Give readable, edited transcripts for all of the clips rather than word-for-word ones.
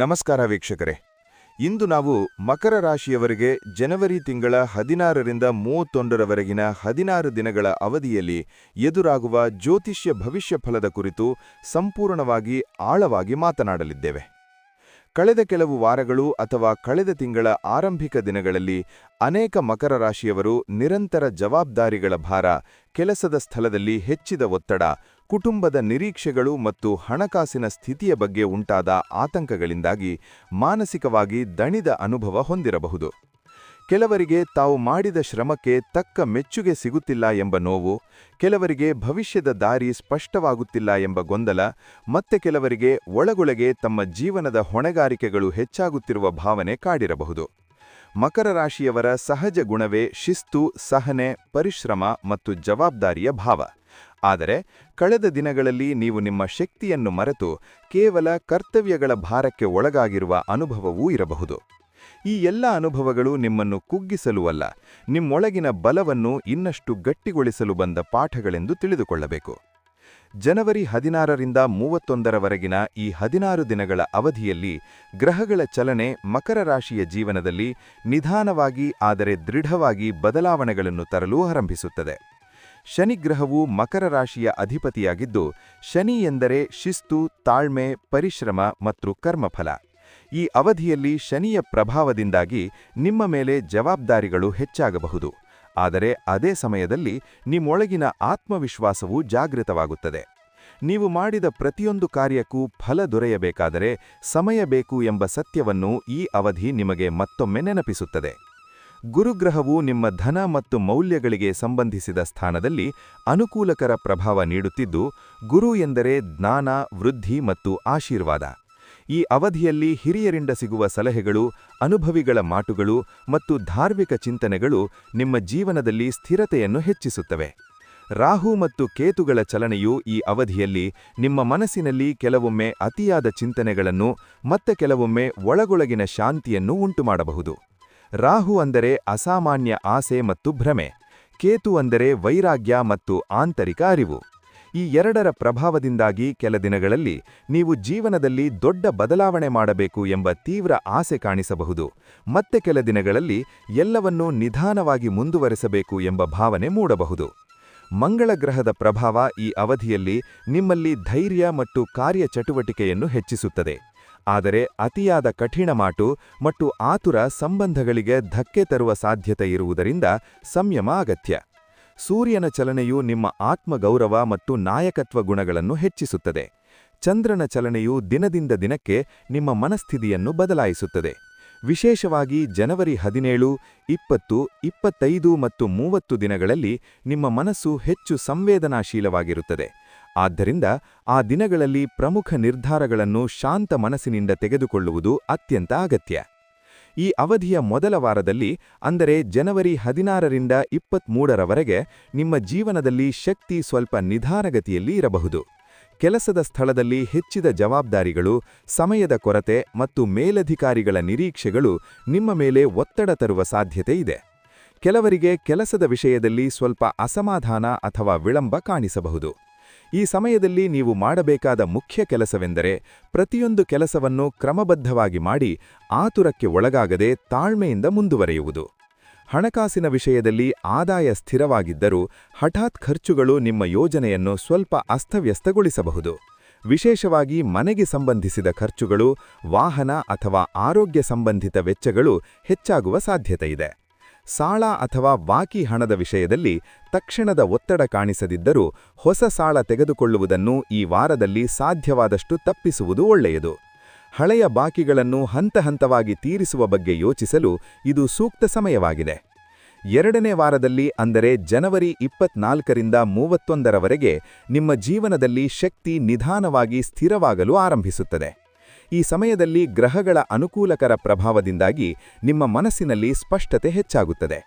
ನಮಸ್ಕಾರ ವೀಕ್ಷಕರೇ. ಇಂದು ನಾವು ಮಕರ ರಾಶಿಯವರಿಗೆ ಜನವರಿ ತಿಂಗಳ 16ರಿಂದ 31ರವರೆಗಿನ 16 ದಿನಗಳ ಅವಧಿಯಲ್ಲಿ ಎದುರಾಗುವ ಜ್ಯೋತಿಷ್ಯ ಭವಿಷ್ಯಫಲದ ಕುರಿತು ಸಂಪೂರ್ಣವಾಗಿ ಆಳವಾಗಿ ಮಾತನಾಡಲಿದ್ದೇವೆ. ಕಳೆದ ಕೆಲವು ವಾರಗಳು ಅಥವಾ ಕಳೆದ ತಿಂಗಳ ಆರಂಭಿಕ ದಿನಗಳಲ್ಲಿ ಅನೇಕ ಮಕರ ರಾಶಿಯವರು ನಿರಂತರ ಜವಾಬ್ದಾರಿಗಳ ಭಾರ, ಕೆಲಸದ ಸ್ಥಳದಲ್ಲಿ ಹೆಚ್ಚಿದ ಒತ್ತಡ, ಕುಟುಂಬದ ನಿರೀಕ್ಷೆಗಳು ಮತ್ತು ಹಣಕಾಸಿನ ಸ್ಥಿತಿಯ ಬಗ್ಗೆ ಉಂಟಾದ ಆತಂಕಗಳಿಂದಾಗಿ ಮಾನಸಿಕವಾಗಿ ದಣಿದ ಅನುಭವ ಹೊಂದಿರಬಹುದು. ಕೆಲವರಿಗೆ ತಾವು ಮಾಡಿದ ಶ್ರಮಕ್ಕೆ ತಕ್ಕ ಮೆಚ್ಚುಗೆ ಸಿಗುತ್ತಿಲ್ಲ ಎಂಬ ನೋವು, ಕೆಲವರಿಗೆ ಭವಿಷ್ಯದ ದಾರಿ ಸ್ಪಷ್ಟವಾಗುತ್ತಿಲ್ಲ ಎಂಬ ಗೊಂದಲ, ಮತ್ತೆ ಕೆಲವರಿಗೆ ಒಳಗೊಳಗೆ ತಮ್ಮ ಜೀವನದ ಹೊಣೆಗಾರಿಕೆಗಳು ಹೆಚ್ಚಾಗುತ್ತಿರುವ ಭಾವನೆ ಕಾಡಿರಬಹುದು. ಮಕರ ರಾಶಿಯವರ ಸಹಜ ಗುಣವೇ ಶಿಸ್ತು, ಸಹನೆ, ಪರಿಶ್ರಮ ಮತ್ತು ಜವಾಬ್ದಾರಿಯ ಭಾವ. ಆದರೆ ಕಳೆದ ದಿನಗಳಲ್ಲಿ ನೀವು ನಿಮ್ಮ ಶಕ್ತಿಯನ್ನು ಮರೆತು ಕೇವಲ ಕರ್ತವ್ಯಗಳ ಭಾರಕ್ಕೆ ಒಳಗಾಗಿರುವ ಅನುಭವವೂ ಇರಬಹುದು. ಈ ಎಲ್ಲ ಅನುಭವಗಳು ನಿಮ್ಮನ್ನು ಕುಗ್ಗಿಸಲು ಅಲ್ಲ, ನಿಮ್ಮೊಳಗಿನ ಬಲವನ್ನು ಇನ್ನಷ್ಟು ಗಟ್ಟಿಗೊಳಿಸಲು ಬಂದ ಪಾಠಗಳೆಂದು ತಿಳಿದುಕೊಳ್ಳಬೇಕು. ಜನವರಿ 16ರಿಂದ 31ರವರೆಗಿನ ಈ 16 ದಿನಗಳ ಅವಧಿಯಲ್ಲಿ ಗ್ರಹಗಳ ಚಲನೆ ಮಕರ ರಾಶಿಯ ಜೀವನದಲ್ಲಿ ನಿಧಾನವಾಗಿ ಆದರೆ ದೃಢವಾಗಿ ಬದಲಾವಣೆಗಳನ್ನು ತರಲು ಆರಂಭಿಸುತ್ತದೆ. ಶನಿಗ್ರಹವು ಮಕರ ರಾಶಿಯ ಅಧಿಪತಿಯಾಗಿದ್ದು, ಶನಿ ಎಂದರೆ ಶಿಸ್ತು, ತಾಳ್ಮೆ, ಪರಿಶ್ರಮ ಮತ್ತು ಕರ್ಮಫಲ. ಈ ಅವಧಿಯಲ್ಲಿ ಶನಿಯ ಪ್ರಭಾವದಿಂದಾಗಿ ನಿಮ್ಮ ಮೇಲೆ ಜವಾಬ್ದಾರಿಗಳು ಹೆಚ್ಚಾಗಬಹುದು. ಆದರೆ ಅದೇ ಸಮಯದಲ್ಲಿ ನಿಮ್ಮೊಳಗಿನ ಆತ್ಮವಿಶ್ವಾಸವು ಜಾಗೃತವಾಗುತ್ತದೆ. ನೀವು ಮಾಡಿದ ಪ್ರತಿಯೊಂದು ಕಾರ್ಯಕ್ಕೂ ಫಲ ದೊರೆಯಬೇಕಾದರೆ ಸಮಯ ಬೇಕು ಎಂಬ ಸತ್ಯವನ್ನು ಈ ಅವಧಿ ನಿಮಗೆ ಮತ್ತೊಮ್ಮೆ ನೆನಪಿಸುತ್ತದೆ. ಗುರುಗ್ರಹವು ನಿಮ್ಮ ಧನ ಮತ್ತು ಮೌಲ್ಯಗಳಿಗೆ ಸಂಬಂಧಿಸಿದ ಸ್ಥಾನದಲ್ಲಿ ಅನುಕೂಲಕರ ಪ್ರಭಾವ ನೀಡುತ್ತಿದ್ದು, ಗುರು ಎಂದರೆ ಜ್ಞಾನ, ವೃದ್ಧಿ ಮತ್ತು ಆಶೀರ್ವಾದ. ಈ ಅವಧಿಯಲ್ಲಿ ಹಿರಿಯರಿಂದ ಸಿಗುವ ಸಲಹೆಗಳು, ಅನುಭವಿಗಳ ಮಾತುಗಳು ಮತ್ತು ಧಾರ್ಮಿಕ ಚಿಂತನೆಗಳು ನಿಮ್ಮ ಜೀವನದಲ್ಲಿ ಸ್ಥಿರತೆಯನ್ನು ಹೆಚ್ಚಿಸುತ್ತವೆ. ರಾಹು ಮತ್ತು ಕೇತುಗಳ ಚಲನೆಯು ಈ ಅವಧಿಯಲ್ಲಿ ನಿಮ್ಮ ಮನಸ್ಸಿನಲ್ಲಿ ಕೆಲವೊಮ್ಮೆ ಅತಿಯಾದ ಚಿಂತನೆಗಳನ್ನು ಮತ್ತೆ ಕೆಲವೊಮ್ಮೆ ಒಳಗೊಳಗಿನ ಶಾಂತಿಯನ್ನು ಉಂಟುಮಾಡಬಹುದು. ರಾಹು ಅಂದರೆ ಅಸಾಮಾನ್ಯ ಆಸೆ ಮತ್ತು ಭ್ರಮೆ, ಕೇತು ಅಂದರೆ ವೈರಾಗ್ಯ ಮತ್ತು ಆಂತರಿಕ ಅರಿವು. ಈ ಎರಡರ ಪ್ರಭಾವದಿಂದಾಗಿ ಕೆಲ ದಿನಗಳಲ್ಲಿ ನೀವು ಜೀವನದಲ್ಲಿ ದೊಡ್ಡ ಬದಲಾವಣೆ ಮಾಡಬೇಕು ಎಂಬ ತೀವ್ರ ಆಸೆ ಕಾಣಿಸಬಹುದು. ಮತ್ತೆ ಕೆಲ ದಿನಗಳಲ್ಲಿ ಎಲ್ಲವನ್ನೂ ನಿಧಾನವಾಗಿ ಮುಂದುವರೆಸಬೇಕು ಎಂಬ ಭಾವನೆ ಮೂಡಬಹುದು. ಮಂಗಳ ಗ್ರಹದ ಪ್ರಭಾವ ಈ ಅವಧಿಯಲ್ಲಿ ನಿಮ್ಮಲ್ಲಿ ಧೈರ್ಯ ಮತ್ತು ಕಾರ್ಯಚಟುವಟಿಕೆಯನ್ನು ಹೆಚ್ಚಿಸುತ್ತದೆ. ಆದರೆ ಅತಿಯಾದ ಕಠಿಣ ಮಾತು ಮತ್ತು ಆತುರ ಸಂಬಂಧಗಳಿಗೆ ಧಕ್ಕೆ ತರುವ ಸಾಧ್ಯತೆ ಇರುವುದರಿಂದ ಸಂಯಮ ಅಗತ್ಯ. ಸೂರ್ಯನ ಚಲನೆಯು ನಿಮ್ಮ ಆತ್ಮಗೌರವ ಮತ್ತು ನಾಯಕತ್ವ ಗುಣಗಳನ್ನು ಹೆಚ್ಚಿಸುತ್ತದೆ. ಚಂದ್ರನ ಚಲನೆಯು ದಿನದಿಂದ ದಿನಕ್ಕೆ ನಿಮ್ಮ ಮನಸ್ಥಿತಿಯನ್ನು ಬದಲಾಯಿಸುತ್ತದೆ. ವಿಶೇಷವಾಗಿ ಜನವರಿ 17, 20, 25 ಮತ್ತು 30 ದಿನಗಳಲ್ಲಿ ನಿಮ್ಮ ಮನಸ್ಸು ಹೆಚ್ಚು ಸಂವೇದನಾಶೀಲವಾಗಿರುತ್ತದೆ. ಆದ್ದರಿಂದ ಆ ದಿನಗಳಲ್ಲಿ ಪ್ರಮುಖ ನಿರ್ಧಾರಗಳನ್ನು ಶಾಂತ ಮನಸ್ಸಿನಿಂದ ತೆಗೆದುಕೊಳ್ಳುವುದು ಅತ್ಯಂತ ಅಗತ್ಯ. ಈ ಅವಧಿಯ ಮೊದಲ ವಾರದಲ್ಲಿ, ಅಂದರೆ ಜನವರಿ 16ರಿಂದ 23ರವರೆಗೆ, ನಿಮ್ಮ ಜೀವನದಲ್ಲಿ ಶಕ್ತಿ ಸ್ವಲ್ಪ ನಿಧಾನಗತಿಯಲ್ಲಿ ಇರಬಹುದು. ಕೆಲಸದ ಸ್ಥಳದಲ್ಲಿ ಹೆಚ್ಚಿದ ಜವಾಬ್ದಾರಿಗಳು, ಸಮಯದ ಕೊರತೆ ಮತ್ತು ಮೇಲಧಿಕಾರಿಗಳ ನಿರೀಕ್ಷೆಗಳು ನಿಮ್ಮ ಮೇಲೆ ಒತ್ತಡ ತರುವ ಸಾಧ್ಯತೆ ಇದೆ. ಕೆಲವರಿಗೆ ಕೆಲಸದ ವಿಷಯದಲ್ಲಿ ಸ್ವಲ್ಪ ಅಸಮಾಧಾನ ಅಥವಾ ವಿಳಂಬ ಕಾಣಿಸಬಹುದು. ಈ ಸಮಯದಲ್ಲಿ ನೀವು ಮಾಡಬೇಕಾದ ಮುಖ್ಯ ಕೆಲಸವೆಂದರೆ ಪ್ರತಿಯೊಂದು ಕೆಲಸವನ್ನು ಕ್ರಮಬದ್ಧವಾಗಿ ಮಾಡಿ ಆತುರಕ್ಕೆ ಒಳಗಾಗದೆ ತಾಳ್ಮೆಯಿಂದ ಮುಂದುವರೆಯುವುದು. ಹಣಕಾಸಿನ ವಿಷಯದಲ್ಲಿ ಆದಾಯ ಸ್ಥಿರವಾಗಿದ್ದರೂ ಹಠಾತ್ ಖರ್ಚುಗಳು ನಿಮ್ಮ ಯೋಜನೆಯನ್ನು ಸ್ವಲ್ಪ ಅಸ್ತವ್ಯಸ್ತಗೊಳಿಸಬಹುದು. ವಿಶೇಷವಾಗಿ ಮನೆಗೆ ಸಂಬಂಧಿಸಿದ ಖರ್ಚುಗಳು, ವಾಹನ ಅಥವಾ ಆರೋಗ್ಯ ಸಂಬಂಧಿತ ವೆಚ್ಚಗಳು ಹೆಚ್ಚಾಗುವ ಸಾಧ್ಯತೆಯಿದೆ. ಸಾಲ ಅಥವಾ ಬಾಕಿ ಹಣದ ವಿಷಯದಲ್ಲಿ ತಕ್ಷಣದ ಒತ್ತಡ ಕಾಣಿಸದಿದ್ದರೂ ಹೊಸ ಸಾಲ ತೆಗೆದುಕೊಳ್ಳುವುದನ್ನು ಈ ವಾರದಲ್ಲಿ ಸಾಧ್ಯವಾದಷ್ಟು ತಪ್ಪಿಸುವುದು ಒಳ್ಳೆಯದು. ಹಳೆಯ ಬಾಕಿಗಳನ್ನು ಹಂತಹಂತವಾಗಿ ತೀರಿಸುವ ಬಗ್ಗೆ ಯೋಚಿಸಲು ಇದು ಸೂಕ್ತ ಸಮಯವಾಗಿದೆ. ಎರಡನೇ ವಾರದಲ್ಲಿ, ಅಂದರೆ ಜನವರಿ 24ರಿಂದ 31ರವರೆಗೆ, ನಿಮ್ಮ ಜೀವನದಲ್ಲಿ ಶಕ್ತಿ ನಿಧಾನವಾಗಿ ಸ್ಥಿರವಾಗಲು ಆರಂಭಿಸುತ್ತದೆ. ಈ ಸಮಯದಲ್ಲಿ ಗ್ರಹಗಳ ಅನುಕೂಲಕರ ಪ್ರಭಾವದಿಂದಾಗಿ ನಿಮ್ಮ ಮನಸ್ಸಿನಲ್ಲಿ ಸ್ಪಷ್ಟತೆ ಹೆಚ್ಚಾಗುತ್ತದೆ.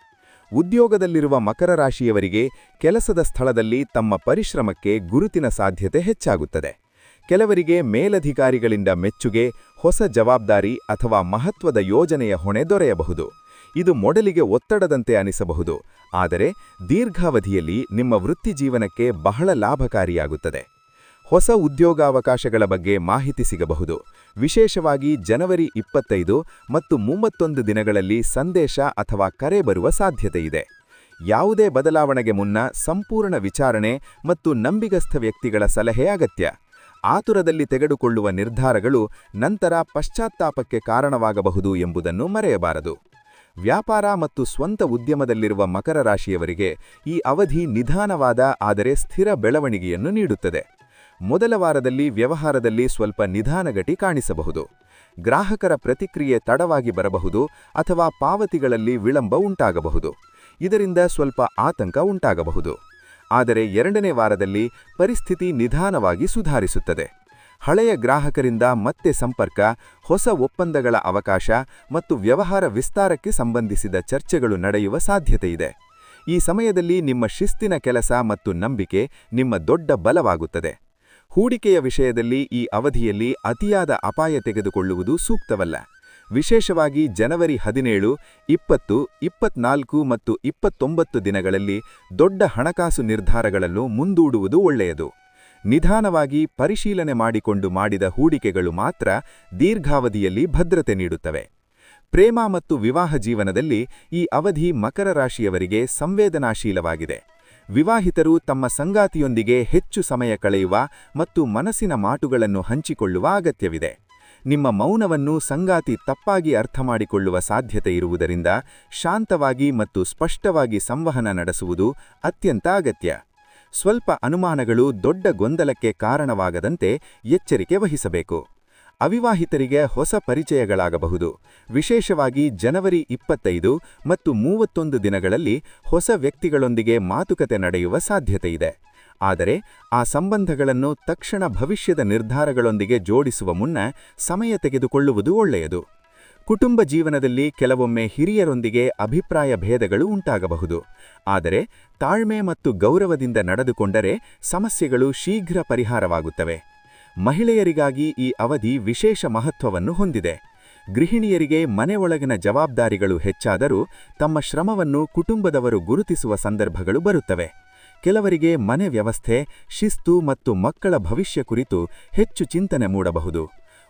ಉದ್ಯೋಗದಲ್ಲಿರುವ ಮಕರ ರಾಶಿಯವರಿಗೆ ಕೆಲಸದ ಸ್ಥಳದಲ್ಲಿ ತಮ್ಮ ಪರಿಶ್ರಮಕ್ಕೆ ಗುರುತಿನ ಸಾಧ್ಯತೆ ಹೆಚ್ಚಾಗುತ್ತದೆ. ಕೆಲವರಿಗೆ ಮೇಲಧಿಕಾರಿಗಳಿಂದ ಮೆಚ್ಚುಗೆ, ಹೊಸ ಜವಾಬ್ದಾರಿ ಅಥವಾ ಮಹತ್ವದ ಯೋಜನೆಯ ಹೊಣೆ ದೊರೆಯಬಹುದು. ಇದು ಮೊದಲಿಗೆ ಒತ್ತಡದಂತೆ ಅನಿಸಬಹುದು, ಆದರೆ ದೀರ್ಘಾವಧಿಯಲ್ಲಿ ನಿಮ್ಮ ವೃತ್ತಿಜೀವನಕ್ಕೆ ಬಹಳ ಲಾಭಕಾರಿಯಾಗುತ್ತದೆ. ಹೊಸ ಉದ್ಯೋಗಾವಕಾಶಗಳ ಬಗ್ಗೆ ಮಾಹಿತಿ ಸಿಗಬಹುದು. ವಿಶೇಷವಾಗಿ ಜನವರಿ 25 ಮತ್ತು 31 ದಿನಗಳಲ್ಲಿ ಸಂದೇಶ ಅಥವಾ ಕರೆ ಬರುವ ಸಾಧ್ಯತೆಯಿದೆ. ಯಾವುದೇ ಬದಲಾವಣೆಗೆ ಮುನ್ನ ಸಂಪೂರ್ಣ ವಿಚಾರಣೆ ಮತ್ತು ನಂಬಿಗಸ್ಥ ವ್ಯಕ್ತಿಗಳ ಸಲಹೆ ಅಗತ್ಯ. ಆತುರದಲ್ಲಿ ತೆಗೆದುಕೊಳ್ಳುವ ನಿರ್ಧಾರಗಳು ನಂತರ ಪಶ್ಚಾತ್ತಾಪಕ್ಕೆ ಕಾರಣವಾಗಬಹುದು ಎಂಬುದನ್ನು ಮರೆಯಬಾರದು. ವ್ಯಾಪಾರ ಮತ್ತು ಸ್ವಂತ ಉದ್ಯಮದಲ್ಲಿರುವ ಮಕರ ರಾಶಿಯವರಿಗೆ ಈ ಅವಧಿ ನಿಧಾನವಾದ ಆದರೆ ಸ್ಥಿರ ಬೆಳವಣಿಗೆಯನ್ನು ನೀಡುತ್ತದೆ. ಮೊದಲ ವಾರದಲ್ಲಿ ವ್ಯವಹಾರದಲ್ಲಿ ಸ್ವಲ್ಪ ನಿಧಾನಗತಿ ಕಾಣಿಸಬಹುದು. ಗ್ರಾಹಕರ ಪ್ರತಿಕ್ರಿಯೆ ತಡವಾಗಿ ಬರಬಹುದು ಅಥವಾ ಪಾವತಿಗಳಲ್ಲಿ ವಿಳಂಬ ಉಂಟಾಗಬಹುದು. ಇದರಿಂದ ಸ್ವಲ್ಪ ಆತಂಕ ಉಂಟಾಗಬಹುದು. ಆದರೆ ಎರಡನೇ ವಾರದಲ್ಲಿ ಪರಿಸ್ಥಿತಿ ನಿಧಾನವಾಗಿ ಸುಧಾರಿಸುತ್ತದೆ. ಹಳೆಯ ಗ್ರಾಹಕರಿಂದ ಮತ್ತೆ ಸಂಪರ್ಕ, ಹೊಸ ಒಪ್ಪಂದಗಳ ಅವಕಾಶ ಮತ್ತು ವ್ಯವಹಾರ ವಿಸ್ತಾರಕ್ಕೆ ಸಂಬಂಧಿಸಿದ ಚರ್ಚೆಗಳು ನಡೆಯುವ ಸಾಧ್ಯತೆಯಿದೆ. ಈ ಸಮಯದಲ್ಲಿ ನಿಮ್ಮ ಶಿಸ್ತಿನ ಕೆಲಸ ಮತ್ತು ನಂಬಿಕೆ ನಿಮ್ಮ ದೊಡ್ಡ ಬಲವಾಗುತ್ತದೆ. ಹೂಡಿಕೆಯ ವಿಷಯದಲ್ಲಿ ಈ ಅವಧಿಯಲ್ಲಿ ಅತಿಯಾದ ಅಪಾಯ ತೆಗೆದುಕೊಳ್ಳುವುದು ಸೂಕ್ತವಲ್ಲ. ವಿಶೇಷವಾಗಿ ಜನವರಿ 17, 20, 24 ಮತ್ತು 29 ದಿನಗಳಲ್ಲಿ ದೊಡ್ಡ ಹಣಕಾಸು ನಿರ್ಧಾರಗಳನ್ನು ಮುಂದೂಡುವುದು ಒಳ್ಳೆಯದು. ನಿಧಾನವಾಗಿ ಪರಿಶೀಲನೆ ಮಾಡಿಕೊಂಡು ಮಾಡಿದ ಹೂಡಿಕೆಗಳು ಮಾತ್ರ ದೀರ್ಘಾವಧಿಯಲ್ಲಿ ಭದ್ರತೆ ನೀಡುತ್ತವೆ. ಪ್ರೇಮ ಮತ್ತು ವಿವಾಹ ಜೀವನದಲ್ಲಿ ಈ ಅವಧಿ ಮಕರ ರಾಶಿಯವರಿಗೆ ಸಂವೇದನಾಶೀಲವಾಗಿದೆ. ವಿವಾಹಿತರು ತಮ್ಮ ಸಂಗಾತಿಯೊಂದಿಗೆ ಹೆಚ್ಚು ಸಮಯ ಕಳೆಯುವ ಮತ್ತು ಮನಸ್ಸಿನ ಮಾತುಗಳನ್ನು ಹಂಚಿಕೊಳ್ಳುವ ಅಗತ್ಯವಿದೆ. ನಿಮ್ಮ ಮೌನವನ್ನು ಸಂಗಾತಿ ತಪ್ಪಾಗಿ ಅರ್ಥಮಾಡಿಕೊಳ್ಳುವ ಸಾಧ್ಯತೆ ಇರುವುದರಿಂದ ಶಾಂತವಾಗಿ ಮತ್ತು ಸ್ಪಷ್ಟವಾಗಿ ಸಂವಹನ ನಡೆಸುವುದು ಅತ್ಯಂತ ಅಗತ್ಯ. ಸ್ವಲ್ಪ ಅನುಮಾನಗಳು ದೊಡ್ಡ ಗೊಂದಲಕ್ಕೆ ಕಾರಣವಾಗದಂತೆ ಎಚ್ಚರಿಕೆ ವಹಿಸಬೇಕು. ಅವಿವಾಹಿತರಿಗೆ ಹೊಸ ಪರಿಚಯಗಳಾಗಬಹುದು. ವಿಶೇಷವಾಗಿ ಜನವರಿ 25 ಮತ್ತು 31 ದಿನಗಳಲ್ಲಿ ಹೊಸ ವ್ಯಕ್ತಿಗಳೊಂದಿಗೆ ಮಾತುಕತೆ ನಡೆಯುವ ಸಾಧ್ಯತೆಯಿದೆ. ಆದರೆ ಆ ಸಂಬಂಧಗಳನ್ನು ತಕ್ಷಣ ಭವಿಷ್ಯದ ನಿರ್ಧಾರಗಳೊಂದಿಗೆ ಜೋಡಿಸುವ ಮುನ್ನ ಸಮಯ ತೆಗೆದುಕೊಳ್ಳುವುದು ಒಳ್ಳೆಯದು. ಕುಟುಂಬ ಜೀವನದಲ್ಲಿ ಕೆಲವೊಮ್ಮೆ ಹಿರಿಯರೊಂದಿಗೆ ಅಭಿಪ್ರಾಯ ಭೇದಗಳು ಉಂಟಾಗಬಹುದು. ಆದರೆ ತಾಳ್ಮೆ ಮತ್ತು ಗೌರವದಿಂದ ನಡೆದುಕೊಂಡರೆ ಸಮಸ್ಯೆಗಳು ಶೀಘ್ರ ಪರಿಹಾರವಾಗುತ್ತವೆ. ಮಹಿಳೆಯರಿಗಾಗಿ ಈ ಅವಧಿ ವಿಶೇಷ ಮಹತ್ವವನ್ನು ಹೊಂದಿದೆ. ಗೃಹಿಣಿಯರಿಗೆ ಮನೆಯೊಳಗಿನ ಜವಾಬ್ದಾರಿಗಳು ಹೆಚ್ಚಾದರೂ ತಮ್ಮ ಶ್ರಮವನ್ನು ಕುಟುಂಬದವರು ಗುರುತಿಸುವ ಸಂದರ್ಭಗಳು ಬರುತ್ತವೆ. ಕೆಲವರಿಗೆ ಮನೆ ವ್ಯವಸ್ಥೆ, ಶಿಸ್ತು ಮತ್ತು ಮಕ್ಕಳ ಭವಿಷ್ಯ ಕುರಿತು ಹೆಚ್ಚು ಚಿಂತನೆ ಮೂಡಬಹುದು.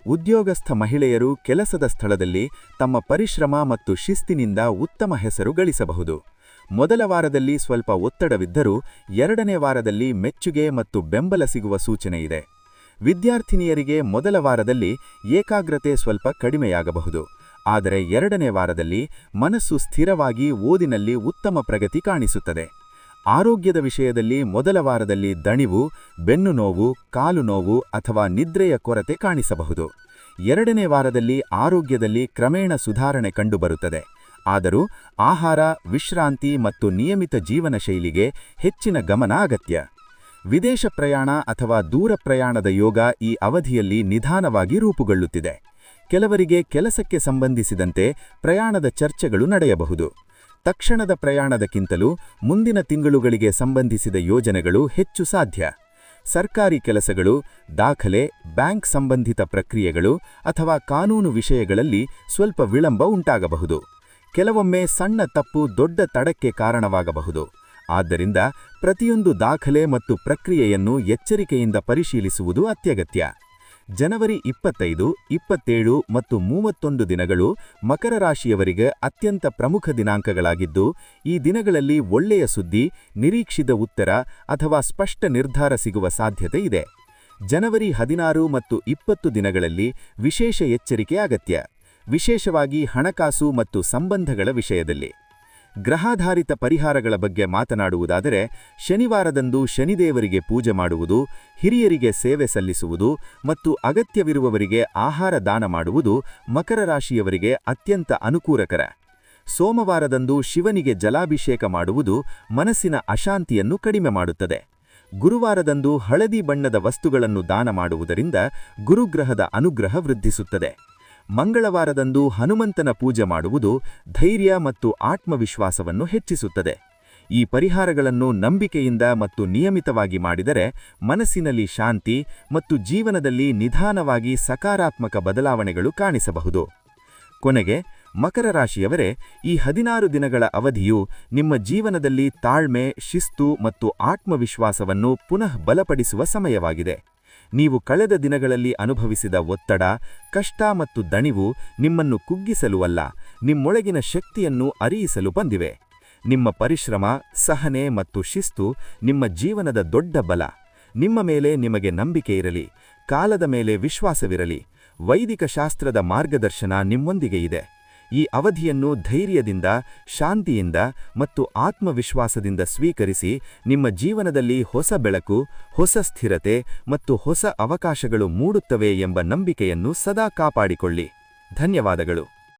ಉದ್ಯೋಗಸ್ಥ ಮಹಿಳೆಯರು ಕೆಲಸದ ಸ್ಥಳದಲ್ಲಿ ತಮ್ಮ ಪರಿಶ್ರಮ ಮತ್ತು ಶಿಸ್ತಿನಿಂದ ಉತ್ತಮ ಹೆಸರು ಗಳಿಸಬಹುದು. ಮೊದಲ ವಾರದಲ್ಲಿ ಸ್ವಲ್ಪ ಒತ್ತಡವಿದ್ದರೂ ಎರಡನೇ ವಾರದಲ್ಲಿ ಮೆಚ್ಚುಗೆ ಮತ್ತು ಬೆಂಬಲ ಸಿಗುವ ಸೂಚನೆಯಿದೆ. ವಿದ್ಯಾರ್ಥಿನಿಯರಿಗೆ ಮೊದಲ ವಾರದಲ್ಲಿ ಏಕಾಗ್ರತೆ ಸ್ವಲ್ಪ ಕಡಿಮೆಯಾಗಬಹುದು. ಆದರೆ ಎರಡನೇ ವಾರದಲ್ಲಿ ಮನಸ್ಸು ಸ್ಥಿರವಾಗಿ ಓದಿನಲ್ಲಿ ಉತ್ತಮ ಪ್ರಗತಿ ಕಾಣಿಸುತ್ತದೆ. ಆರೋಗ್ಯದ ವಿಷಯದಲ್ಲಿ ಮೊದಲ ವಾರದಲ್ಲಿ ದಣಿವು, ಬೆನ್ನು ನೋವು, ಕಾಲು ನೋವು ಅಥವಾ ನಿದ್ರೆಯ ಕೊರತೆ ಕಾಣಿಸಬಹುದು. ಎರಡನೇ ವಾರದಲ್ಲಿ ಆರೋಗ್ಯದಲ್ಲಿ ಕ್ರಮೇಣ ಸುಧಾರಣೆ ಕಂಡುಬರುತ್ತದೆ. ಆದರೂ ಆಹಾರ, ವಿಶ್ರಾಂತಿ ಮತ್ತು ನಿಯಮಿತ ಜೀವನ ಶೈಲಿಗೆ ಹೆಚ್ಚಿನ ಗಮನ ಅಗತ್ಯ. ವಿದೇಶ ಪ್ರಯಾಣ ಅಥವಾ ದೂರ ಪ್ರಯಾಣದ ಯೋಗ ಈ ಅವಧಿಯಲ್ಲಿ ನಿಧಾನವಾಗಿ ರೂಪುಗೊಳ್ಳುತ್ತಿದೆ. ಕೆಲವರಿಗೆ ಕೆಲಸಕ್ಕೆ ಸಂಬಂಧಿಸಿದಂತೆ ಪ್ರಯಾಣದ ಚರ್ಚೆಗಳು ನಡೆಯಬಹುದು. ತಕ್ಷಣದ ಪ್ರಯಾಣದಕ್ಕಿಂತಲೂ ಮುಂದಿನ ತಿಂಗಳುಗಳಿಗೆ ಸಂಬಂಧಿಸಿದ ಯೋಜನೆಗಳು ಹೆಚ್ಚು ಸಾಧ್ಯ. ಸರ್ಕಾರಿ ಕೆಲಸಗಳು, ದಾಖಲೆ, ಬ್ಯಾಂಕ್ ಸಂಬಂಧಿತ ಪ್ರಕ್ರಿಯೆಗಳು ಅಥವಾ ಕಾನೂನು ವಿಷಯಗಳಲ್ಲಿ ಸ್ವಲ್ಪ ವಿಳಂಬ ಉಂಟಾಗಬಹುದು. ಕೆಲವೊಮ್ಮೆ ಸಣ್ಣ ತಪ್ಪು ದೊಡ್ಡ ತಡಕ್ಕೆ ಕಾರಣವಾಗಬಹುದು. ಆದ್ದರಿಂದ ಪ್ರತಿಯೊಂದು ದಾಖಲೆ ಮತ್ತು ಪ್ರಕ್ರಿಯೆಯನ್ನು ಎಚ್ಚರಿಕೆಯಿಂದ ಪರಿಶೀಲಿಸುವುದು ಅತ್ಯಗತ್ಯ. ಜನವರಿ 25, 27 ಮತ್ತು 31 ದಿನಗಳು ಮಕರ ರಾಶಿಯವರಿಗೆ ಅತ್ಯಂತ ಪ್ರಮುಖ ದಿನಾಂಕಗಳಾಗಿದ್ದು, ಈ ದಿನಗಳಲ್ಲಿ ಒಳ್ಳೆಯ ಸುದ್ದಿ, ನಿರೀಕ್ಷಿತ ಉತ್ತರ ಅಥವಾ ಸ್ಪಷ್ಟ ನಿರ್ಧಾರ ಸಿಗುವ ಸಾಧ್ಯತೆ ಇದೆ. ಜನವರಿ 16 ಮತ್ತು 20 ದಿನಗಳಲ್ಲಿ ವಿಶೇಷ ಎಚ್ಚರಿಕೆ ಅಗತ್ಯ, ವಿಶೇಷವಾಗಿ ಹಣಕಾಸು ಮತ್ತು ಸಂಬಂಧಗಳ ವಿಷಯದಲ್ಲಿ. ಗ್ರಹಾಧಾರಿತ ಪರಿಹಾರಗಳ ಬಗ್ಗೆ ಮಾತನಾಡುವುದಾದರೆ, ಶನಿವಾರದಂದು ಶನಿದೇವರಿಗೆ ಪೂಜೆ ಮಾಡುವುದು, ಹಿರಿಯರಿಗೆ ಸೇವೆ ಸಲ್ಲಿಸುವುದು ಮತ್ತು ಅಗತ್ಯವಿರುವವರಿಗೆ ಆಹಾರ ದಾನ ಮಾಡುವುದು ಮಕರ ರಾಶಿಯವರಿಗೆ ಅತ್ಯಂತ ಅನುಕೂಲಕರ. ಸೋಮವಾರದಂದು ಶಿವನಿಗೆ ಜಲಾಭಿಷೇಕ ಮಾಡುವುದು ಮನಸ್ಸಿನ ಅಶಾಂತಿಯನ್ನು ಕಡಿಮೆ ಮಾಡುತ್ತದೆ. ಗುರುವಾರದಂದು ಹಳದಿ ಬಣ್ಣದ ವಸ್ತುಗಳನ್ನು ದಾನ ಮಾಡುವುದರಿಂದ ಗುರುಗ್ರಹದ ಅನುಗ್ರಹ ವೃದ್ಧಿಸುತ್ತದೆ. ಮಂಗಳವಾರದಂದು ಹನುಮಂತನ ಪೂಜೆ ಮಾಡುವುದು ಧೈರ್ಯ ಮತ್ತು ಆತ್ಮವಿಶ್ವಾಸವನ್ನು ಹೆಚ್ಚಿಸುತ್ತದೆ. ಈ ಪರಿಹಾರಗಳನ್ನು ನಂಬಿಕೆಯಿಂದ ಮತ್ತು ನಿಯಮಿತವಾಗಿ ಮಾಡಿದರೆ ಮನಸ್ಸಿನಲ್ಲಿ ಶಾಂತಿ ಮತ್ತು ಜೀವನದಲ್ಲಿ ನಿಧಾನವಾಗಿ ಸಕಾರಾತ್ಮಕ ಬದಲಾವಣೆಗಳು ಕಾಣಿಸಬಹುದು. ಕೊನೆಗೆ ಮಕರ ರಾಶಿಯವರೇ, ಈ 16 ದಿನಗಳ ಅವಧಿಯು ನಿಮ್ಮ ಜೀವನದಲ್ಲಿ ತಾಳ್ಮೆ, ಶಿಸ್ತು ಮತ್ತು ಆತ್ಮವಿಶ್ವಾಸವನ್ನು ಪುನಃ ಬಲಪಡಿಸುವ ಸಮಯವಾಗಿದೆ. ನೀವು ಕಳೆದ ದಿನಗಳಲ್ಲಿ ಅನುಭವಿಸಿದ ಒತ್ತಡ, ಕಷ್ಟ ಮತ್ತು ದಣಿವು ನಿಮ್ಮನ್ನು ಕುಗ್ಗಿಸಲು ಅಲ್ಲ, ನಿಮ್ಮೊಳಗಿನ ಶಕ್ತಿಯನ್ನು ಅರಿಯಿಸಲು ಬಂದಿವೆ. ನಿಮ್ಮ ಪರಿಶ್ರಮ, ಸಹನೆ ಮತ್ತು ಶಿಸ್ತು ನಿಮ್ಮ ಜೀವನದ ದೊಡ್ಡ ಬಲ. ನಿಮ್ಮ ಮೇಲೆ ನಿಮಗೆ ನಂಬಿಕೆ ಇರಲಿ, ಕಾಲದ ಮೇಲೆ ವಿಶ್ವಾಸವಿರಲಿ. ವೈದಿಕ ಶಾಸ್ತ್ರದ ಮಾರ್ಗದರ್ಶನ ನಿಮ್ಮೊಂದಿಗೆ ಇದೆ. ಈ ಅವಧಿಯನ್ನು ಧೈರ್ಯದಿಂದ, ಶಾಂತಿಯಿಂದ ಮತ್ತು ಆತ್ಮವಿಶ್ವಾಸದಿಂದ ಸ್ವೀಕರಿಸಿ ನಿಮ್ಮ ಜೀವನದಲ್ಲಿ ಹೊಸ ಬೆಳಕು, ಹೊಸ ಸ್ಥಿರತೆ ಮತ್ತು ಹೊಸ ಅವಕಾಶಗಳು ಮೂಡುತ್ತವೆ ಎಂಬ ನಂಬಿಕೆಯನ್ನು ಸದಾ ಕಾಪಾಡಿಕೊಳ್ಳಿ. ಧನ್ಯವಾದಗಳು.